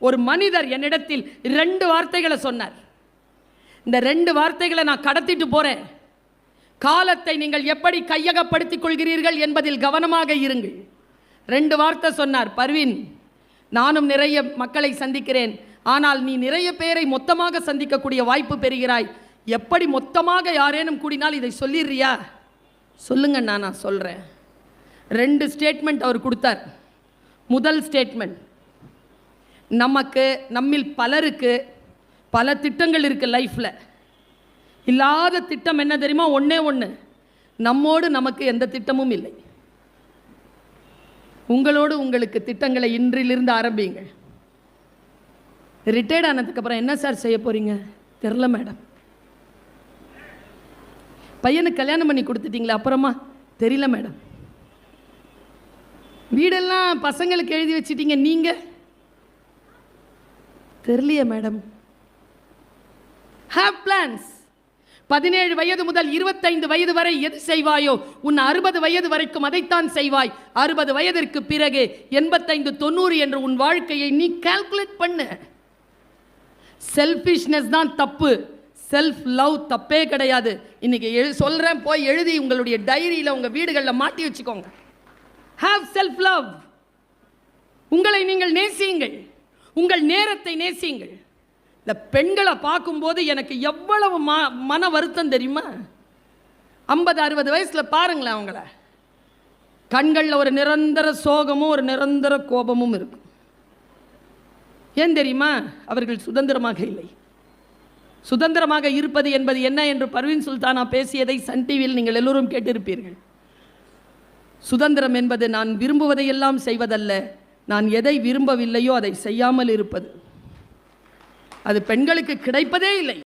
ஒரு மனிதர் என்னிடத்தில் 2 வார்த்தைகளை சொன்னார். இந்த 2 வார்த்தைகளை நான் கடத்திட்டு போறேன். காலத்தை நீங்கள் எப்படி கையகப்படுத்திக் கொள்கிறீர்கள் என்பதில் கவனமாக இருங்கள். 2 வார்த்தை சொன்னார். பர்வீன், நானும் நிறைய மக்களை சந்திக்கிறேன், ஆனால் நீ நிறைய பேரை மொத்தமாக சந்திக்கக்கூடிய வாய்ப்பு பெறுகிறாய். எப்படி மொத்தமாக யாரேனும் கூடினால் இதை சொல்லிடுறியா? சொல்லுங்க, நான் சொல்கிறேன். 2 ஸ்டேட்மெண்ட் அவர் கொடுத்தார். முதல் ஸ்டேட்மெண்ட், நம்மில் பலருக்கு பல திட்டங்கள் இருக்குது லைஃப்பில். இல்லாத திட்டம் என்ன தெரியுமா? ஒன்றே ஒன்று, நம்மோடு நமக்கு எந்த திட்டமும் இல்லை. உங்களோடு உங்களுக்கு திட்டங்களை இன்றிலிருந்து ஆரம்பிங்கள். ரிட்டையர்ட் ஆனதுக்கப்புறம் என்ன சார் செய்ய போகிறீங்க? தெரில மேடம். பையனுக்கு கல்யாணம் பண்ணி கொடுத்துட்டீங்களா? அப்புறமா தெரியல மேடம். வீடெல்லாம் பசங்களுக்கு எழுதி வச்சிட்டீங்க, நீங்கள் தெரியலையே மேடம். Have plans. 17 வயது முதல் 25 வயது வரை எது செய்வாயோ உன் 60 வயது வரைக்கும் அதைத்தான் செய்வாய். 60 வயதிற்கு பிறகு 85, 90 என்று உன் வாழ்க்கையை நீ கால்குலேட் பண்ணு. செல்ஃபிஷ்னஸ் தான் தப்பு, செல்ஃப் லவ் தப்பே கிடையாது. இன்னைக்கு சொல்றேன், போய் எழுதி உங்களுடைய டைரியில் உங்க வீடுகளில் மாட்டி வச்சுக்கோங்க. Have self love. உங்களை நீங்கள் நேசியுங்கள், உங்கள் நேரத்தை நேசியுங்கள். இந்த பெண்களை பார்க்கும்போது எனக்கு எவ்வளவு மன வருத்தம் தெரியுமா? 50, 60 வயசில் பாருங்களேன், அவங்கள கண்களில் ஒரு நிரந்தர சோகமும் ஒரு நிரந்தர கோபமும் இருக்கும். ஏன் தெரியுமா? அவர்கள் சுதந்திரமாக இல்லை. சுதந்திரமாக இருப்பது என்பது என்ன என்று பர்வீன் சுல்தானா பேசியதை சன் டிவியில் நீங்கள் எல்லோரும் கேட்டிருப்பீர்கள். சுதந்திரம் என்பது நான் விரும்புவதையெல்லாம் செய்வதல்ல, நான் எதை விரும்பவில்லையோ அதை செய்யாமல் இருப்பது. அது பெண்களுக்கு கிடைப்பதே இல்லை.